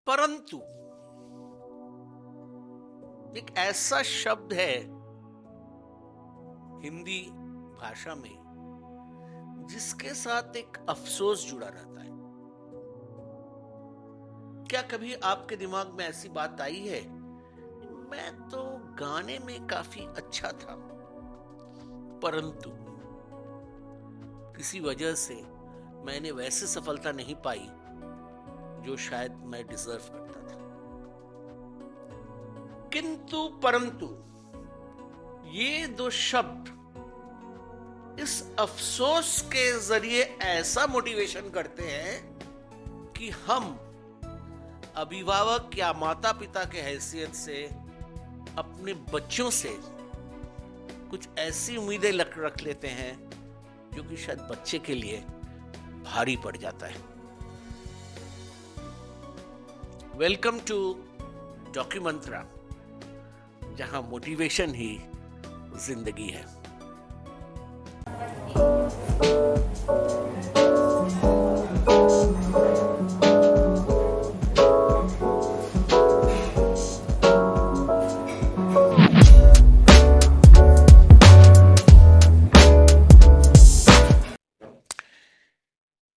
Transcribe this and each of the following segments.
परंतु एक ऐसा शब्द है हिंदी भाषा में जिसके साथ एक अफसोस जुड़ा रहता है। क्या कभी आपके दिमाग में ऐसी बात आई है, मैं तो गाने में काफी अच्छा था, परंतु किसी वजह से मैंने वैसे सफलता नहीं पाई जो शायद मैं डिजर्व करता था। किंतु परंतु ये दो शब्द इस अफसोस के जरिए ऐसा मोटिवेशन करते हैं कि हम अभिभावक या माता पिता के हैसियत से अपने बच्चों से कुछ ऐसी उम्मीदें रख लेते हैं जो कि शायद बच्चे के लिए भारी पड़ जाता है। वेलकम टू डॉक्यूमेंट्रा, जहां मोटिवेशन ही जिंदगी है।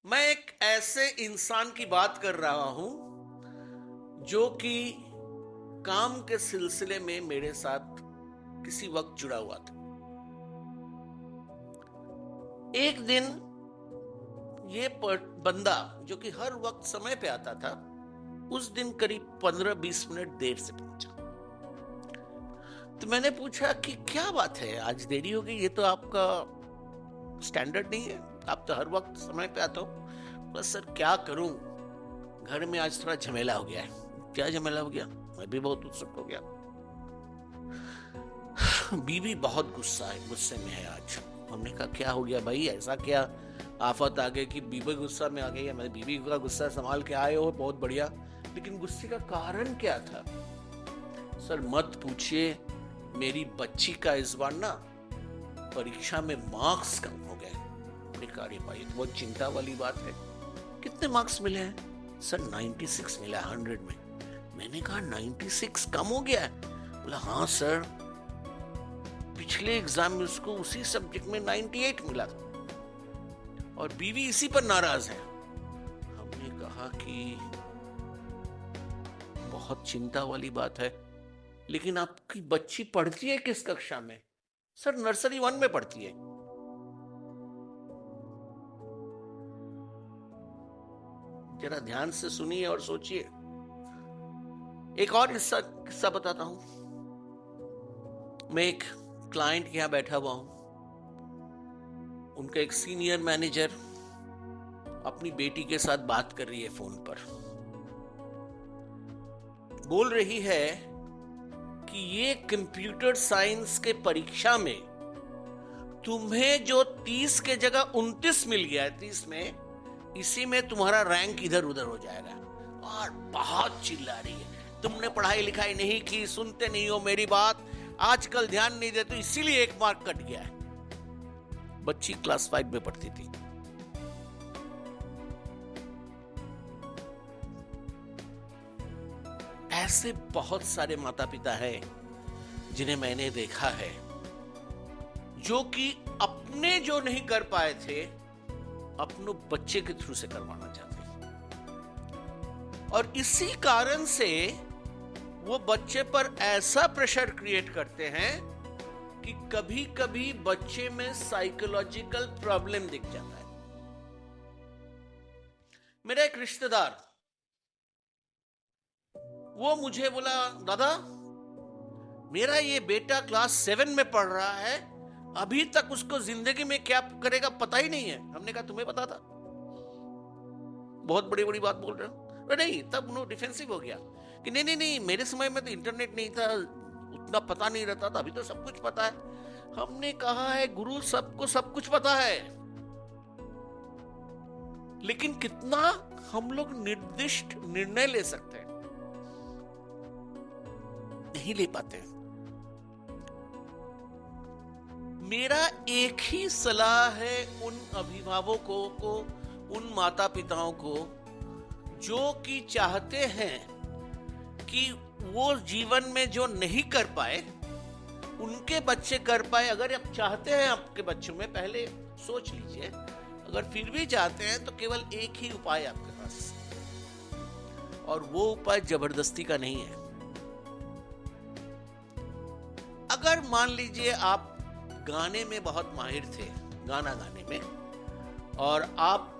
मैं एक ऐसे इंसान की बात कर रहा हूं जो कि काम के सिलसिले में मेरे साथ किसी वक्त जुड़ा हुआ था। एक दिन ये बंदा जो कि हर वक्त समय पे आता था, उस दिन करीब 15-20 मिनट देर से पहुंचा। तो मैंने पूछा कि क्या बात है, आज देरी हो गई, ये तो आपका स्टैंडर्ड नहीं है, आप तो हर वक्त समय पे आते हो। बस सर क्या करूं, घर में आज थोड़ा झमेला हो गया है। क्या झमेला हो गया? मैं भी बहुत उत्सुक हो गया। बीवी बहुत गुस्से में है आज। हमने कहा क्या हो गया भाई, ऐसा क्या आफत आ गई कि बीवी गुस्सा में आ गई? है मैं बीवी का गुस्सा संभाल के आए हो, बहुत बढ़िया, लेकिन गुस्से का कारण क्या था? सर मत पूछिए, मेरी बच्ची का इस बार ना परीक्षा में मार्क्स कम हो गए। हमने कहा अरे भाई तो बहुत चिंता वाली बात है। कितने मार्क्स मिले हैं? सर 96 मिला 100 में। मैंने कहा 96 कम हो गया है? बोला हाँ सर, पिछले एग्जाम में उसको उसी सब्जेक्ट में 98 मिला था और बीवी इसी पर नाराज है। हमने कहा कि बहुत चिंता वाली बात है, लेकिन आपकी बच्ची पढ़ती है किस कक्षा में? सर नर्सरी 1 में पढ़ती है। जरा ध्यान से सुनिए और सोचिए। एक और किस्सा बताता हूं। मैं एक क्लाइंट के यहां बैठा हुआ हूं। उनका एक सीनियर मैनेजर अपनी बेटी के साथ बात कर रही है फोन पर। बोल रही है कि ये कंप्यूटर साइंस के परीक्षा में तुम्हें जो 30 के जगह 29 मिल गया है, 30 में, इसी में तुम्हारा रैंक इधर उधर हो जाएगा। और बहुत चिल्ला रही है, तुमने पढ़ाई लिखाई नहीं की, सुनते नहीं हो मेरी बात, आजकल ध्यान नहीं देते, इसीलिए 1 मार्क कट गया है। बच्ची क्लास 5 में पढ़ती थी। ऐसे बहुत सारे माता पिता हैं जिन्हें मैंने देखा है, जो कि अपने जो नहीं कर पाए थे अपने बच्चे के थ्रू से करवाना चाहते हैं। और इसी कारण से वो बच्चे पर ऐसा प्रेशर क्रिएट करते हैं कि कभी कभी बच्चे में साइकोलॉजिकल प्रॉब्लम दिख जाता है। मेरा एक रिश्तेदार, वो मुझे बोला दादा मेरा ये बेटा क्लास 7 में पढ़ रहा है, अभी तक उसको जिंदगी में क्या करेगा पता ही नहीं है। हमने कहा तुम्हें पता था? बहुत बड़ी बड़ी बात बोल रहे हो। नहीं, तब उन्होंने डिफेंसिव हो गया कि नहीं नहीं नहीं, मेरे समय में तो इंटरनेट नहीं था, उतना पता नहीं रहता था, अभी तो सब कुछ पता है। हमने कहा है गुरु, सबको सब कुछ पता है, लेकिन कितना हम लोग निर्दिष्ट निर्णय ले सकते हैं? नहीं ले पाते। मेरा एक ही सलाह है उन अभिभावकों को, उन माता पिताओं को जो कि चाहते हैं कि वो जीवन में जो नहीं कर पाए उनके बच्चे कर पाए। अगर आप चाहते हैं आपके बच्चों में, पहले सोच लीजिए, अगर फिर भी चाहते हैं तो केवल एक ही उपाय आपके पास, और वो उपाय जबरदस्ती का नहीं है। अगर मान लीजिए आप गाने में बहुत माहिर थे, गाना गाने में, और आप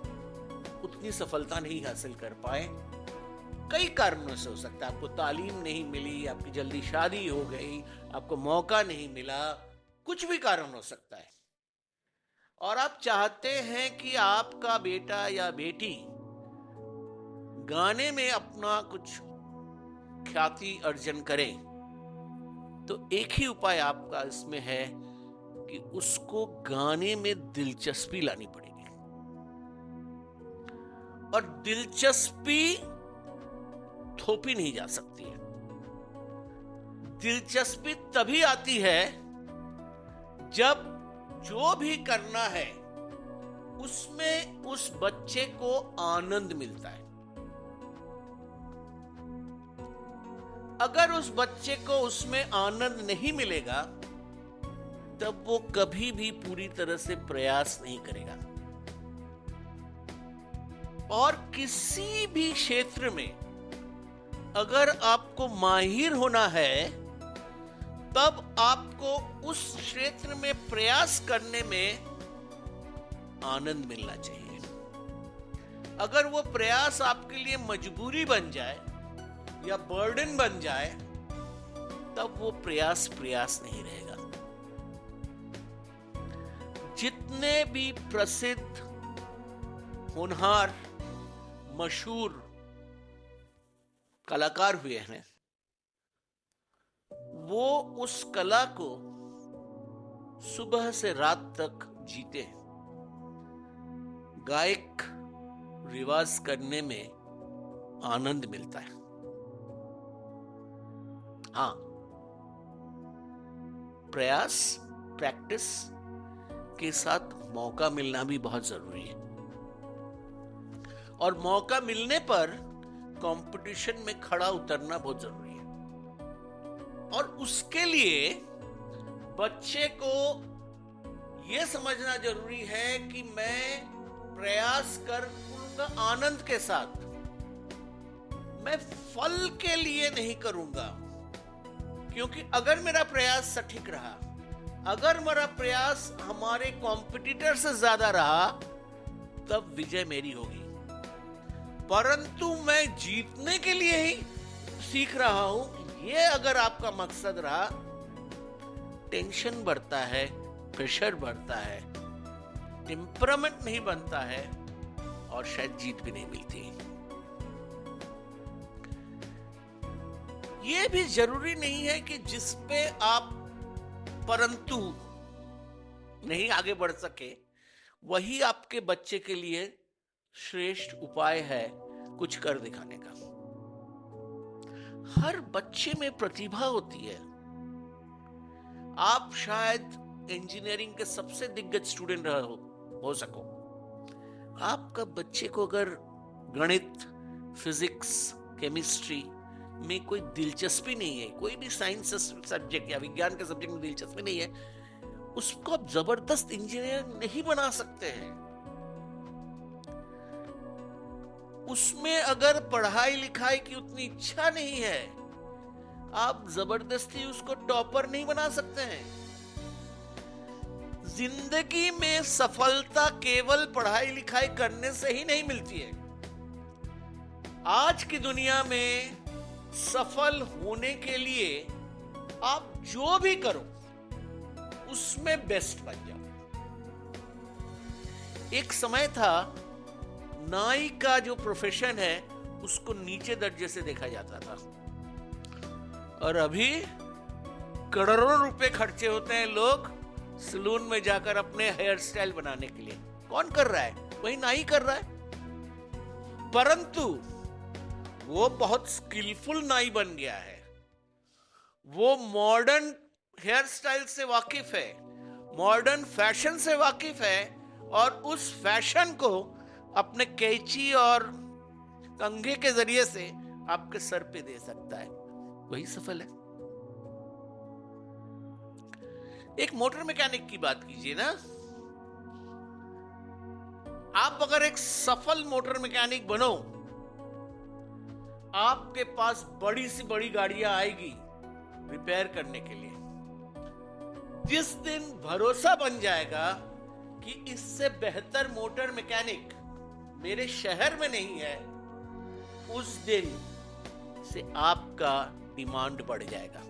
उतनी सफलता नहीं हासिल कर पाए, कई कारणों से हो सकता है। आपको तालीम नहीं मिली, आपकी जल्दी शादी हो गई, आपको मौका नहीं मिला, कुछ भी कारण हो सकता है, और आप चाहते हैं कि आपका बेटा या बेटी गाने में अपना कुछ ख्याति अर्जन करे, तो एक ही उपाय आपका इसमें है कि उसको गाने में दिलचस्पी लानी पड़ेगी। और दिलचस्पी थोपी नहीं जा सकती है। दिलचस्पी तभी आती है जब जो भी करना है उसमें उस बच्चे को आनंद मिलता है। अगर उस बच्चे को उसमें आनंद नहीं मिलेगा, तब वो कभी भी पूरी तरह से प्रयास नहीं करेगा। और किसी भी क्षेत्र में अगर आपको माहिर होना है, तब आपको उस क्षेत्र में प्रयास करने में आनंद मिलना चाहिए। अगर वो प्रयास आपके लिए मजबूरी बन जाए या बर्डन बन जाए, तब वो प्रयास नहीं रहेगा। जितने भी प्रसिद्ध, होनहार, मशहूर कलाकार हुए हैं, वो उस कला को सुबह से रात तक जीते हैं। गायक रिवाज करने में आनंद मिलता है। हाँ, प्रयास, प्रैक्टिस के साथ मौका मिलना भी बहुत जरूरी है। और मौका मिलने पर कंपटीशन में खड़ा उतरना बहुत जरूरी है। और उसके लिए बच्चे को यह समझना जरूरी है कि मैं प्रयास करूंगा आनंद के साथ, मैं फल के लिए नहीं करूंगा। क्योंकि अगर मेरा प्रयास सटीक रहा, अगर मेरा प्रयास हमारे कॉम्पिटिटर से ज्यादा रहा, तब विजय मेरी होगी। परंतु मैं जीतने के लिए ही सीख रहा हूं, ये अगर आपका मकसद रहा, टेंशन बढ़ता है, प्रेशर बढ़ता है, टेम्परामेंट नहीं बनता है, और शायद जीत भी नहीं मिलती। ये भी जरूरी नहीं है कि जिस पे आप परंतु नहीं आगे बढ़ सके, वही आपके बच्चे के लिए श्रेष्ठ उपाय है कुछ कर दिखाने का। हर बच्चे में प्रतिभा होती है। आप शायद इंजीनियरिंग के सबसे दिग्गज स्टूडेंट हो सको, आपका बच्चे को अगर गणित, फिजिक्स, केमिस्ट्री में कोई दिलचस्पी नहीं है, कोई भी साइंस सब्जेक्ट या विज्ञान के सब्जेक्ट में दिलचस्पी नहीं है, उसको आप जबरदस्त इंजीनियर नहीं बना सकते हैं। उसमें अगर पढ़ाई लिखाई की उतनी इच्छा नहीं है, आप जबरदस्ती उसको टॉपर नहीं बना सकते हैं। जिंदगी में सफलता केवल पढ़ाई लिखाई करने से ही नहीं मिलती है। आज की दुनिया में सफल होने के लिए आप जो भी करो उसमें बेस्ट बन जाओ। एक समय था, नाई का जो प्रोफेशन है उसको नीचे दर्जे से देखा जाता था, और अभी करोड़ों रुपए खर्चे होते हैं लोग सलून में जाकर अपने हेयर स्टाइल बनाने के लिए। कौन कर रहा है? वही नाई कर रहा है। परंतु वो बहुत स्किलफुल नाई बन गया है। वो मॉडर्न हेयर स्टाइल से वाकिफ है, मॉडर्न फैशन से वाकिफ है, और उस फैशन को अपने कैंची और कंघे के जरिए से आपके सर पे दे सकता है। वही सफल है। एक मोटर मैकेनिक की बात कीजिए ना, आप अगर एक सफल मोटर मैकेनिक बनो, आपके पास बड़ी सी बड़ी गाड़ियां आएगी रिपेयर करने के लिए। जिस दिन भरोसा बन जाएगा कि इससे बेहतर मोटर मैकेनिक मेरे शहर में नहीं है, उस दिन से आपका डिमांड बढ़ जाएगा।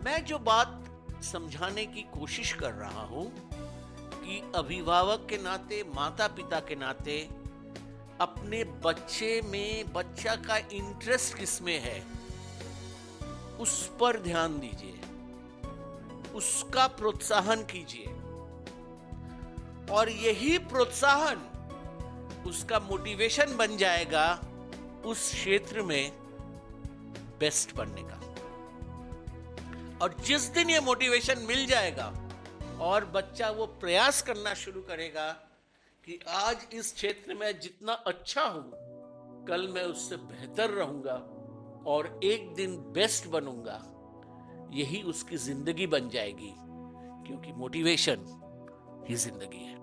मैं जो बात समझाने की कोशिश कर रहा हूं कि अभिभावक के नाते, माता पिता के नाते, अपने बच्चे में बच्चा का इंटरेस्ट किसमें है उस पर ध्यान दीजिए, उसका प्रोत्साहन कीजिए, और यही प्रोत्साहन उसका मोटिवेशन बन जाएगा उस क्षेत्र में बेस्ट बनने का। और जिस दिन ये मोटिवेशन मिल जाएगा और बच्चा वो प्रयास करना शुरू करेगा कि आज इस क्षेत्र में जितना अच्छा हूं, कल मैं उससे बेहतर रहूंगा और एक दिन बेस्ट बनूंगा, यही उसकी जिंदगी बन जाएगी, क्योंकि मोटिवेशन ही जिंदगी है।